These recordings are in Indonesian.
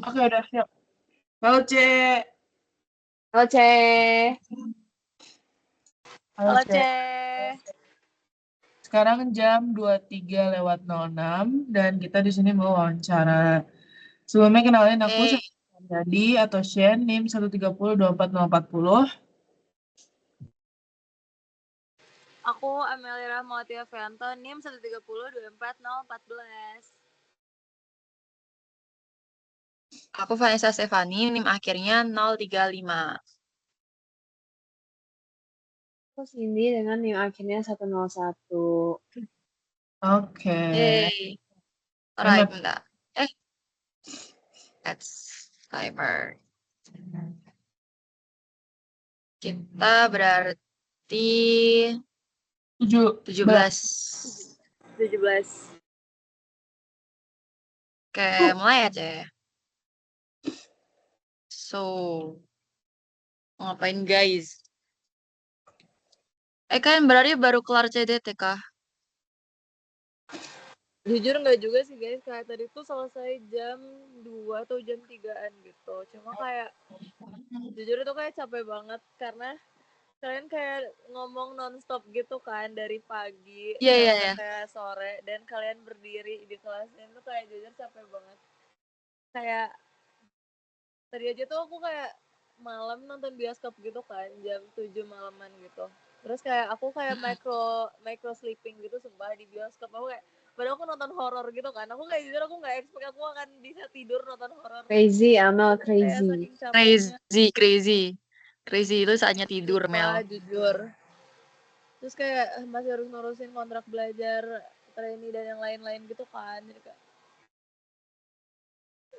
Oke, udah siap. Halo, C. Halo, Ce. Halo, Halo, C. Ceh. Sekarang jam 23:06 dan kita di sini mau wawancara. Sebelumnya kenalin aku Jadi atau Shen NIM 1302440. Aku Amelia Rahmawati Avianto, NIM 130240414. Aku Vanessa Stefani, NIM akhirnya 035. Aku Cindy dengan NIM akhirnya 101. Oke. Yay. Alright, bentar. That's timer. Kita berarti 17. 17. Oke, mulai ya, Ce. So, ngapain guys? Kan berarti baru kelar CDT kah? Jujur nggak juga sih guys, kayak tadi tuh selesai jam 2 atau jam 3-an gitu. Cuma kayak, jujur itu kayak capek banget karena kalian kayak ngomong nonstop gitu kan dari pagi sampai Iya. kayak sore, dan kalian berdiri di kelasnya itu kayak jujur capek banget. Kayak tadi aja tuh aku kayak malam nonton bioskop gitu kan, jam 7 malaman gitu. Terus kayak aku kayak micro sleeping gitu sumpah di bioskop. Aku kayak, padahal aku nonton horor gitu kan. Aku kayak jujur aku nggak expect aku akan bisa tidur nonton horor. Crazy, Amel, Kayak crazy. saking capeknya. Crazy itu saatnya tidur, Mel. Jujur. Terus kayak masih harus ngurusin kontrak belajar, trainee dan yang lain-lain gitu kan. Jadi kayak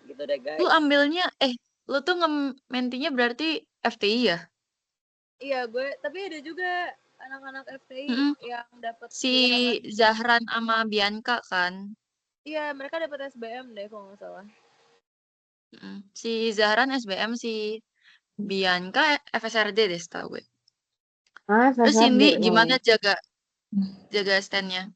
gitu deh guys. Lu ambilnya, lu tuh nge-mentinya berarti FTI ya? Iya gue, tapi ada juga anak-anak FTI yang dapat si Zahran sama Bianca kan? Iya, mereka dapat SBM deh kalau nggak salah. Si Zahran SBM, si Bianca FSRD deh setahu gue. Terus Cindy gimana jaga stand-nya?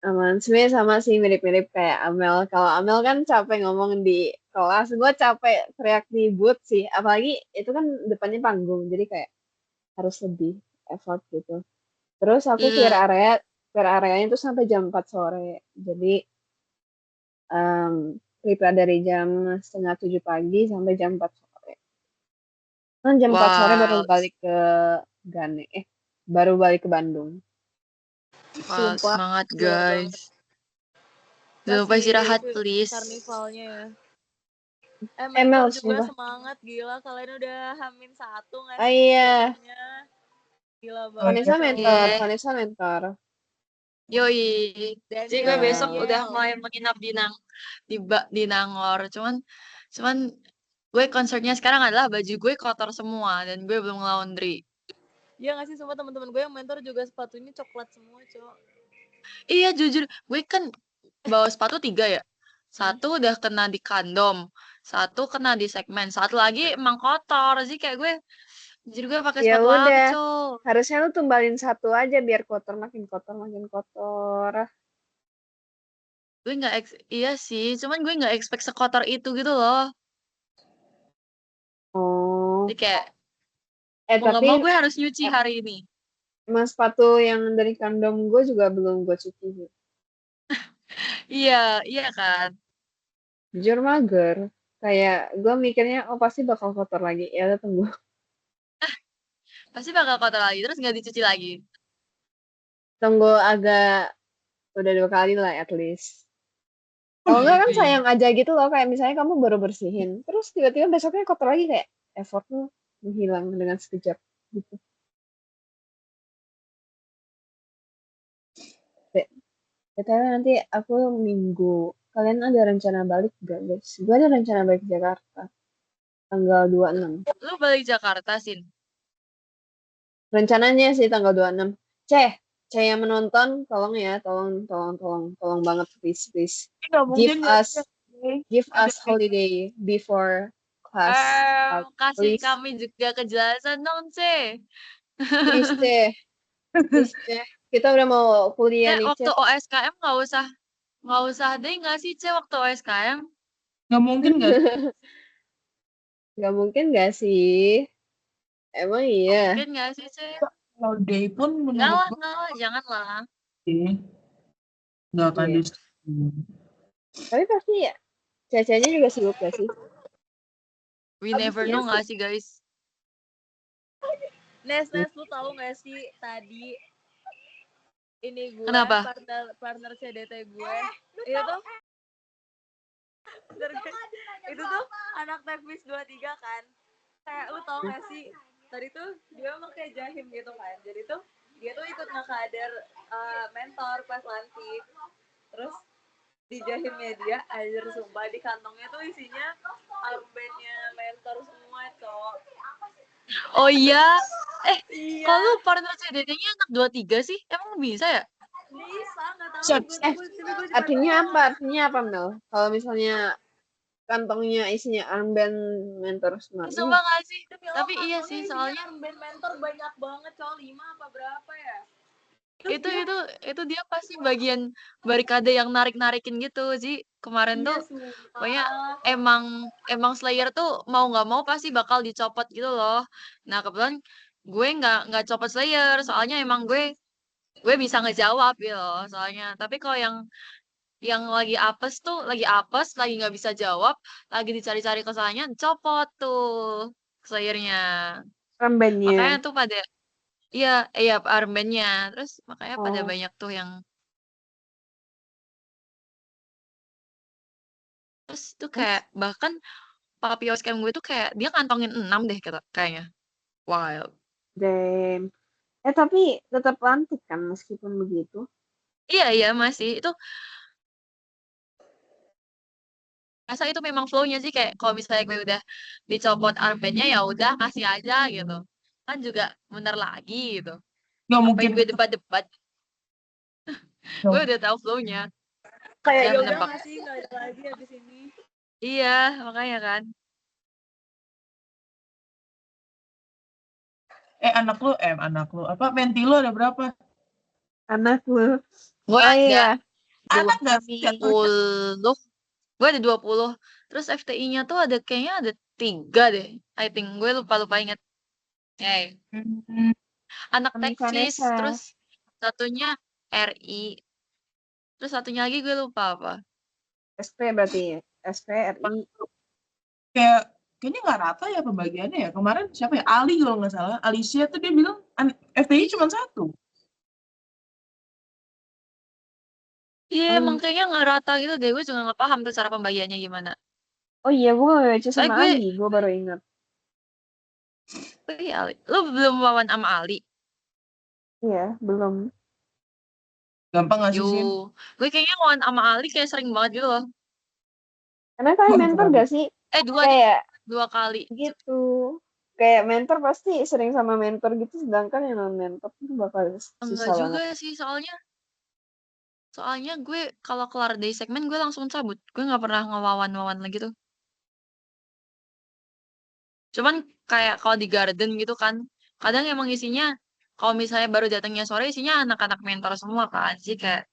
Aman, sebenarnya sama sih, mirip-mirip kayak Amel. Kalau Amel kan capek ngomong di kelas, gue capek teriak di booth sih. Apalagi itu kan depannya panggung, jadi kayak harus lebih effort gitu. Terus aku clear areanya itu sampai jam 4 sore. Jadi prepare dari jam 6:30 pagi sampai jam 4 sore. Kan jam 4 sore baru balik ke baru balik ke Bandung. Wah, semangat guys. Jangan lupa istirahat please. Karnivalnya ya. Mel juga semangat, gila kalian udah H-1 nggak sih? Iya. Gila banget. Vanessa mentor. Yoi. Jadi gue besok udah mulai menginap di Nangor. Cuman gue concernnya sekarang adalah baju gue kotor semua dan gue belum laundry. Iya nggak sih, semua teman-teman gue yang mentor juga sepatunya coklat semua, Cok. Iya jujur, gue kan bawa sepatu 3 ya. 1 udah kena di kandom, 1 kena di segmen, 1 lagi emang kotor. Jadi kayak jadi gue pakai sepatu apa, Cok? Harusnya lu tumbalin 1 aja biar makin kotor. Gue iya sih, cuman gue nggak expect sekotor itu gitu loh. Jadi kayak tapi mau gue harus nyuci hari ini. Mas sepatu yang dari kandom gue juga belum gue cuci sih. Iya kan. Jujur mager. Kayak gue mikirnya pasti bakal kotor lagi. Ya udah tunggu. Pasti bakal kotor lagi, terus nggak dicuci lagi. Tunggu agak udah 2 kali lah at least. Kalau enggak kan sayang aja gitu loh, kayak misalnya kamu baru bersihin, terus tiba-tiba besoknya kotor lagi, kayak effortmu menghilang dengan sekejap gitu. Betul, nanti aku minggu. Kalian ada rencana balik gak guys? Gue ada rencana balik Jakarta. Tanggal 26. Lu balik Jakarta, Sin? Rencananya sih tanggal 26. Ceh yang menonton, tolong ya, tolong banget, please. Give us holiday before class. Kasih kami juga kejelasan dong, Ceh. Please, Ceh. Kita udah mau kuliah nih, Waktu OSKM nggak usah deh nggak sih, Ceh, waktu OSKM? Nggak mungkin nggak sih? Gak mungkin gak sih? Emang iya. Mungkin gak sih, Cek? Kalau Day pun Enggak menurut gue lah, jangan lah. sih nggak akan Iya. disetujui. Tapi pasti ya, Cecenya juga sibuk gak sih? We never Iya know sih. gak sih, guys? Nes, lu tahu gak sih tadi ini gue Kenapa? partner CDT gue itu tuh itu tuh anak teknis 23 kan. Kayak lu tau gak sih tadi tuh dia pakai jahim gitu kan. Jadi tuh dia tuh ikut ngekader mentor pas lantik. Terus di jahimnya dia air sumpah di kantongnya tuh isinya armbandnya mentor semua cowok. Oh iya. Iya. Kalau partner CDT-nya anak 23 sih, emang bisa ya? Bisa, nggak tahu. Set. Artinya apa? Artinya apa, Mel? Kalau misalnya kantongnya isinya armband mentor smart. Sumpah gak sih? Tapi Loh, iya kantongnya sih, isinya soalnya armband mentor banyak banget cowok 5 apa berapa ya? itu dia pasti bagian barikade yang narik-narikin gitu sih. Kemarin Iya tuh sumpah. pokoknya emang Slayer tuh mau nggak mau pasti bakal dicopot gitu loh. Nah, kebetulan gue nggak copot Slayer, soalnya emang gue bisa ngejawab gitu loh, soalnya. Tapi kalau yang lagi apes, lagi nggak bisa jawab, lagi dicari-cari kesalahannya, copot tuh Slayernya. Makanya Armbandnya. tuh pada iya, iya armbandnya. Terus makanya pada Oh. banyak tuh yang terus tuh kayak bahkan Papio scam gue tuh kayak dia kantongin 6 deh kayaknya. Wild. Damn. Tapi tetap lantik kan meskipun begitu. Iya masih itu masa itu memang flow-nya sih kayak kalau misalnya gue udah dicopot armbandnya ya udah kasih aja gitu. Kan juga bener lagi gitu. Nggak Ngapain mungkin gue debat-debat? Gue udah tahu flow-nya. Kayak Udah ya udah menebak. nggak sih nggak ada lagi abis ini. Iya, makanya kan. Anak lu apa menti lu ada berapa? Anak lu. Gue Oh ada iya. Anak nggak sih jatuhnya? 20. Gue ada 20. Terus FTI-nya tuh kayaknya ada 3 deh. I think gue lupa ingat. Hmm, Anak tekvis, Vanessa. terus satunya RI, terus satunya lagi gue lupa apa. SP berarti ya. SP, RI. kayaknya nggak rata ya pembagiannya ya. Kemarin siapa ya? Ali kalau nggak salah. Alicia tuh dia bilang FTI cuma 1. Iya emang kayaknya nggak rata gitu deh. Gue juga nggak paham tuh cara pembagiannya gimana. Oh iya, gue gak baca Soalnya sama gue, Ali. Gue baru ingat. Ali. Lu belum wawan sama Ali? Iya, belum. Gampang nggak sih, Sin? Gue kayaknya wawan sama Ali kayak sering banget gitu loh. Karena kalian mentor Waduh. gak sih? 2 Kayak 2 kali. gitu. Kayak mentor pasti sering sama mentor gitu. Sedangkan yang non-mentor itu bakal Enggak susah juga banget. sih soalnya gue kalau kelar dari segmen gue langsung cabut. Gue nggak pernah ngewawan lagi tuh. Cuman kayak kalau di garden gitu kan, kadang emang isinya kalau misalnya baru datangnya sore isinya anak-anak mentor semua kan sih kayak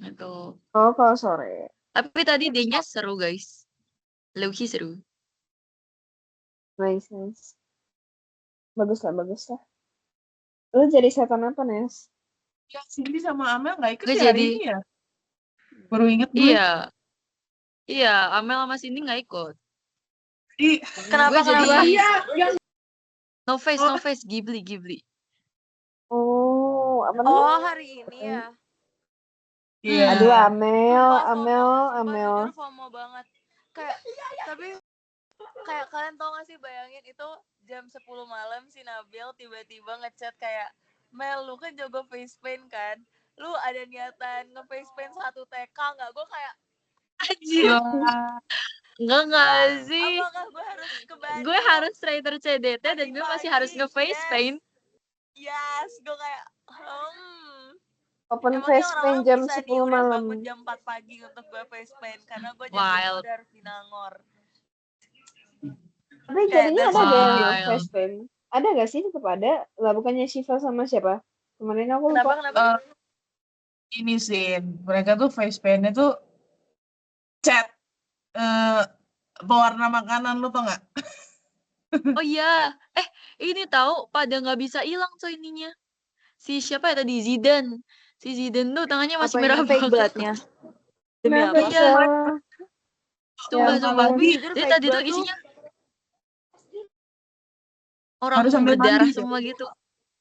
itu. Oh, kalau sore. Tapi tadi day-nya seru guys. Low-key seru. Nice, nice. Bagus lah. Lu jadi setan apa, Nes? Ya, Cindy sama Amel nggak ikut Gue ya hari jadi ini ya? Baru inget gue. iya. Iya, Amel sama Cindy nggak ikut. Kenapa Gue jadi Iya. no face Ghibli. Oh, apa Oh namanya? hari ini ya. Iya. Aduh, Sumpah Amel. jujur FOMO banget. Tapi kayak kalian tau gak sih bayangin itu jam 10 malam si Nabil tiba-tiba ngechat kayak Mel lu kan jago face paint kan, lu ada niatan nge-face paint 1 TK nggak? Gue kayak Anjir. Wah. Enggak sih. apakah gue harus ke Bandung Gue harus writer CDT dan gue masih harus pagi-pagi? nge-face paint. Yes, gue kayak Open emangnya face paint orang-orang jam bisa 10 udah malam. bangun jam 4 pagi untuk gue face paint karena gue jam 5 Wild. udah harus di Nangor. Tapi jadinya that's ada gak yang wild. face paint? Ada gak sih? Tetap ada. Lah bukannya Shiva sama siapa? Kemarin aku lupa. Kenapa? Ini sih mereka tuh face paint-nya tuh chat eh pewarna makanan lu tau nggak? Oh iya. Ini tahu pada nggak bisa hilang tuh ininya. Si siapa ya tadi? Zidane. Si Zidane tuh tangannya masih merah Apanya fake banget. bloodnya? Demi Kenapa apa? Iya, bisa? Ya sumpah sumpah. ampun. Tapi jujur Jadi fake tadi tuh blood tuh isinya orang Harus sambil berdarah mandi. semua gitu.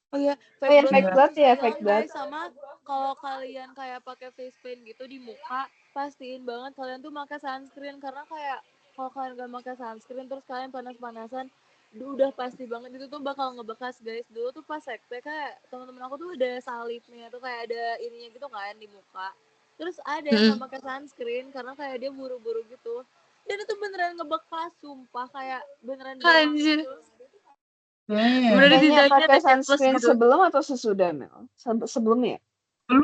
oh iya, Oh ya, fake blood fake Iya. tuh blood ya, hilang fake blood. guys. Sama kalau kalian kayak pakai face paint gitu di muka, pastiin banget kalian tuh pakai sunscreen karena kayak kalau kalian gak pakai sunscreen terus kalian panas-panasan, udah pasti banget itu tuh bakal ngebekas guys. Dulu tuh pas sekte kayak teman-teman aku tuh ada salibnya tuh kayak ada ininya gitu kan di muka. Terus ada yang Mm. gak pakai sunscreen karena kayak dia buru-buru gitu. Dan itu beneran ngebekas, sumpah kayak beneran belang Anjir. gitu. Iya. Bener Kayaknya ditanya pakai ada plus sunscreen gitu. sebelum atau sesudah, Mel? Sebelumnya? Belum.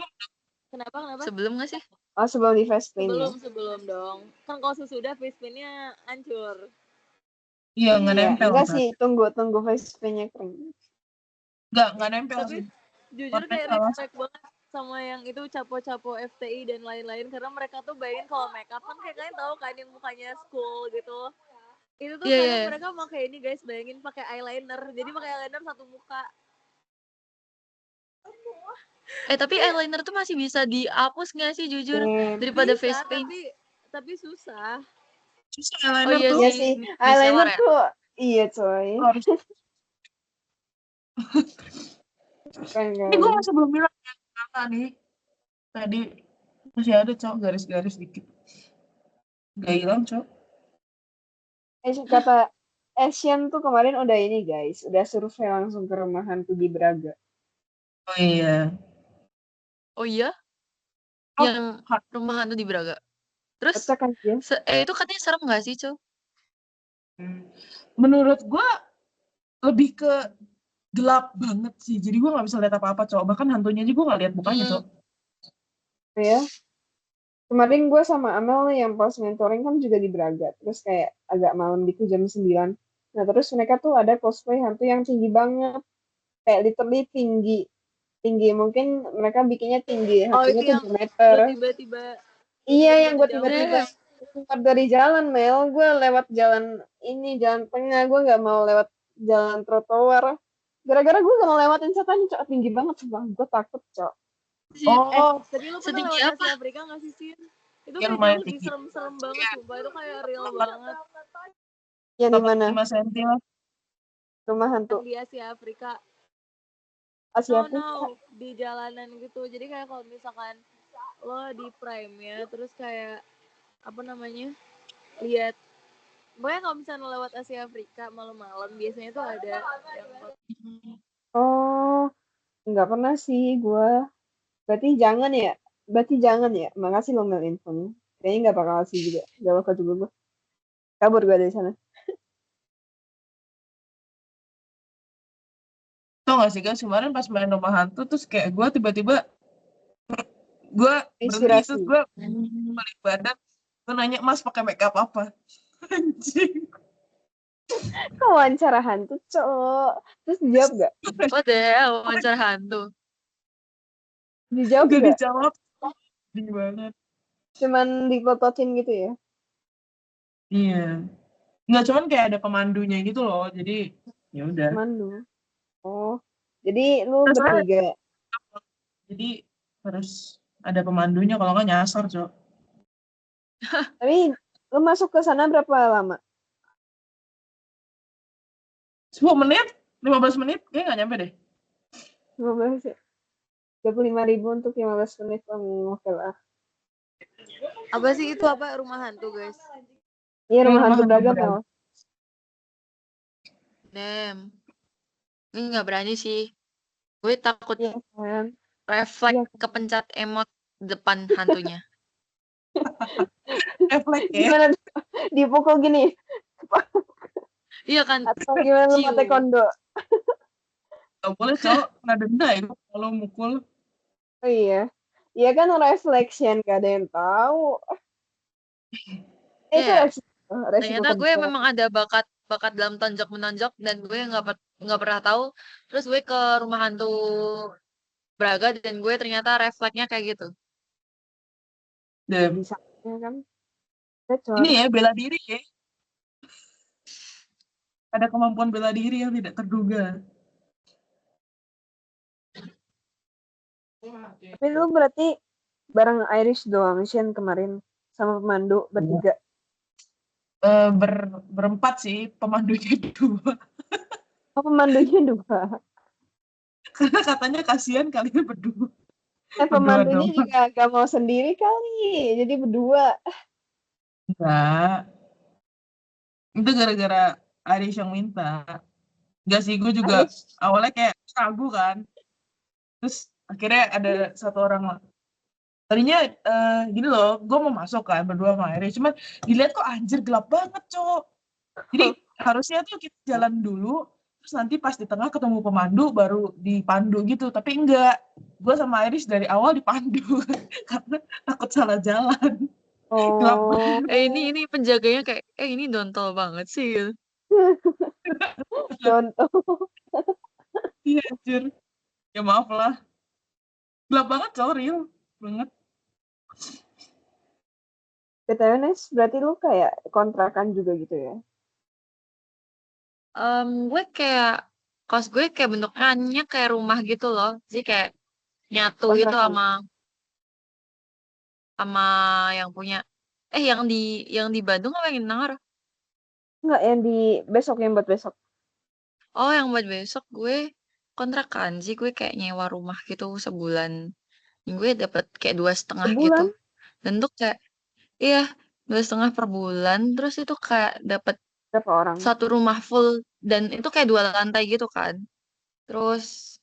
Kenapa? Sebelum nggak sih? Oh, sebelum di face paint ya? Sebelum dong. Kan kalau sesudah face paint-nya hancur. Iya nggak Iya, nempel enggak ntar. sih, tunggu face paint-nya kering. Nggak nempel Tapi sih. jujur Warnanya kayak salah. respect banget sama yang itu capo-capo FTI dan lain-lain karena mereka tuh bayangin kalau makeup kan kayak kalian tahu kan yang mukanya school gitu. Itu tuh Iya, kadang iya. mereka pakai ini guys, bayangin pakai eyeliner. Jadi pakai eyeliner satu muka. Tapi eyeliner tuh masih bisa dihapus nggak sih jujur daripada Bisa, face paint? tapi susah. Susah Oh eyeliner iya tuh. Iya sih, sih, micellar eyeliner ya. tuh, iya coy. Harus. Keren Ini gue kan? masih belum bilang ya, karena nih tadi masih ada cok garis-garis dikit. Gak hilang cok. Kata Asian tuh kemarin udah ini guys, udah survei langsung ke rumah hantu di Braga. Oh iya. Oh iya? Oh, Yang rumah hantu di Braga. Terus Kocak kan dia? itu katanya serem nggak sih, Cok? menurut gue lebih ke gelap banget sih. Jadi gue nggak bisa lihat apa-apa cok. Bahkan hantunya aja gue nggak lihat mukanya cok. Ya. Kemarin gue sama Amel nih yang pas mentoring kan juga di Braga. Terus kayak agak malam gitu jam 9. Nah terus mereka tuh ada cosplay hantu yang tinggi banget. Kayak literally tinggi. Tinggi. Mungkin mereka bikinnya tinggi. Oh Hantunya itu tuh yang 2 meter. gue tiba-tiba Iya yang gue ngejauhin tiba-tiba ya. keluar dari jalan Mel. Gue lewat jalan ini, jalan tengah. Gue gak mau lewat jalan trotoar. Gara-gara gue gak mau lewatin setan, cok. Tinggi banget sumpah. Gue takut, cok. Oh, Tapi lu pernah setinggi lewat apa? Asia Afrika gak sih, Sin? Itu ya kayak lumayan jauh lebih tinggi. serem-serem banget, sumpah. Itu kayak real banget. Yang di mana? 5 cm lah. Rumah hantu Yang di Asia Afrika. Asia No, Afrika. di jalanan gitu. Jadi kayak kalau misalkan lo di Prime ya, terus kayak, apa namanya, lihat. Pokoknya kalau misalnya lewat Asia Afrika malam-malam, biasanya tuh ada yang Oh, nggak pernah sih gue. Berarti jangan ya. Berarti jangan ya. Makasih lo Mel infonya. Kayaknya nggak bakal sih juga. Gak bakal juga gue. Kabur gue dari sana. Tau gak sih guys, kemarin pas main rumah hantu terus kayak gue tiba-tiba gue berhenti Inspirasi. terus gue balik badan, gue nanya mas pakai makeup apa. Anjing. Kok wawancara hantu, cok. Terus dijawab gak? What the hell, wawancara hantu. Dijawab Gak gak? dijawab. Di banget. Cuman dipototin gitu ya? Iya. Nggak, cuman kayak ada pemandunya gitu loh, jadi ya udah. Mandu. Oh. Jadi lu Nah, soalnya bertiga. jadi harus ada pemandunya, kalau nggak nyasar cok. Tapi lu masuk ke sana berapa lama? 10 menit, 15 menit, kayaknya nggak nyampe deh. 15 ya? 25.000 untuk 15 menit. Oke lah. apa sih itu, apa rumah hantu guys? Iya, rumah Rumah hantu hantu Braga, Braga. Mel. Damn. Ini nggak berani sih. Gue takut Iya kan? refleks Iya. kepencet emot depan hantunya. Refleks ya. Gimana tuh? Dipukul gini? Iya kan? Atau gimana lu Ciu. mau taekwondo? Gak boleh cok, kena denda ya kalau mukul. Oh iya. Iya kan reflection, gak ada yang tahu. Itu Iya. resiko Ternyata gue kerja. memang ada bakat dalam tonjok menonjok dan gue nggak pernah tahu. Terus gue ke rumah hantu Braga dan gue ternyata refleksnya kayak gitu. Deh, Bisa ya kan? Gacor. Ini ya bela diri ya. Ada kemampuan bela diri yang tidak terduga. Tapi lu berarti bareng Irish doang, Shen kemarin sama pemandu bertiga. Berempat sih, pemandunya 2. Oh, pemandunya 2. Karena katanya kasihan kalian berdua. Berdua Pemandunya doang. juga gak mau sendiri kali, jadi berdua. Enggak. Itu gara-gara Aris yang minta. Enggak sih, gue juga Irish. awalnya kayak ragu kan. Terus akhirnya ada satu orang lah. Tadinya gini loh, gue mau masuk kan berdua sama Aris. Cuman dilihat kok anjir gelap banget, Cok. Jadi harusnya tuh kita jalan dulu, terus nanti pas di tengah ketemu pemandu baru dipandu gitu. Tapi enggak, gue sama Iris dari awal dipandu karena takut salah jalan. Gelap Oh, banget. Ini penjaganya kayak, ini dontol banget sih gitu. contoh. Iya anjir. Ya maaf lah. Gelap banget, Cok, real banget. BTW Nes, berarti lu kayak kontrakan juga gitu ya? Gue kayak kos gue kayak bentukannya kayak rumah gitu loh. Jadi kayak nyatu gitu Kontrakan. sama yang punya. Yang di Bandung apa yang di Nangar? Enggak, yang di besok, yang buat besok. Oh, yang buat besok gue kontrakan sih, gue kayak nyewa rumah gitu sebulan. Gue dapet kayak 2,5 gitu. Sebulan? Dan tuh kayak, iya, 2,5 per bulan. Terus itu kayak dapet Berapa orang? satu rumah full. Dan itu kayak 2 lantai gitu kan. Terus,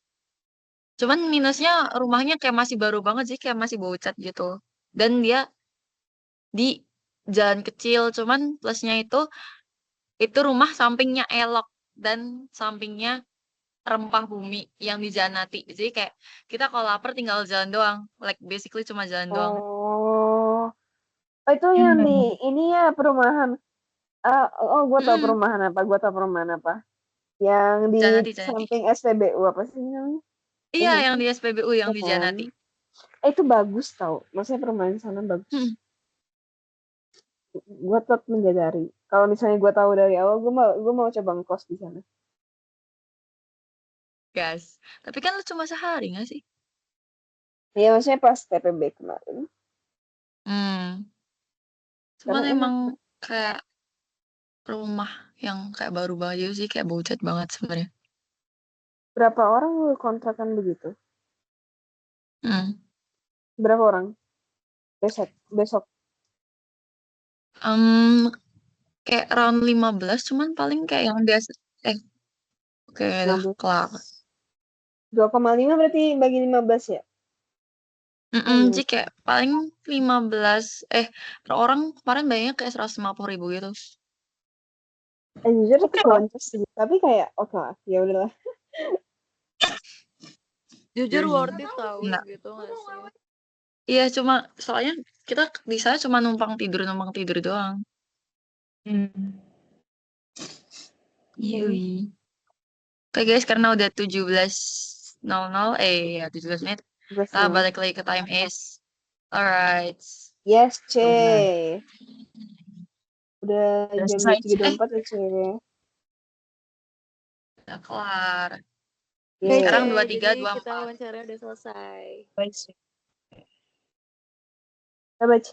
cuman minusnya rumahnya kayak masih baru banget sih, kayak masih bau cat gitu. Dan dia di jalan kecil, cuman plusnya itu rumah sampingnya elok. Dan sampingnya rempah bumi yang dijanati. Jadi kayak kita kalau lapar tinggal jalan doang. Like basically cuma jalan doang. Oh, oh itu yang di Hmm. ini ya perumahan. Oh, gue tau Mm-mm. perumahan apa. Gue tau perumahan apa. Yang di Janati. samping SPBU apa sih namanya? Iya, Iya yang kan? di SPBU yang Iya di kan? Janati. Itu bagus tau. Maksudnya perumahan sana bagus. Hmm, Gue tetap menjadari. Kalau misalnya gue tahu dari awal, gue mau coba ngekos di sana. gas. Tapi kan lu cuma sehari gak sih? Iya, maksudnya pas TPB kemarin. Hmm. Cuman Karena enak. emang kayak rumah yang kayak baru banget gitu sih, kayak bau cat banget sebenarnya. Berapa orang lu kontrakan begitu? Hmm. Berapa orang? Besok. Besok. Em, kayak round 15, cuman paling kayak yang biasa. Oke, udah 15. kelar. 2,5 berarti bagi 15 ya? Oh, Jadi kayak paling 15, per orang kemarin bayarnya kayak 150.000 gitu. jujur itu Oke lah. boncos sih. Tapi kayak oke lah. Ya udahlah. Jujur worth it tau Enggak. segitu gak sih? Iya, cuma soalnya kita di sana cuma numpang tidur doang. Hmm. Iya. Oke guys, karena udah 17.00, ya 17 menit. Kita balik lagi ke time is. Alright. Yes, C. Udah. Udah Udah jam selesai. 3.24 ya, C. Udah kelar. Yeay. Sekarang Oke, 23, jadi 24. kita wawancara udah selesai. Baik sih. Bye-bye, C.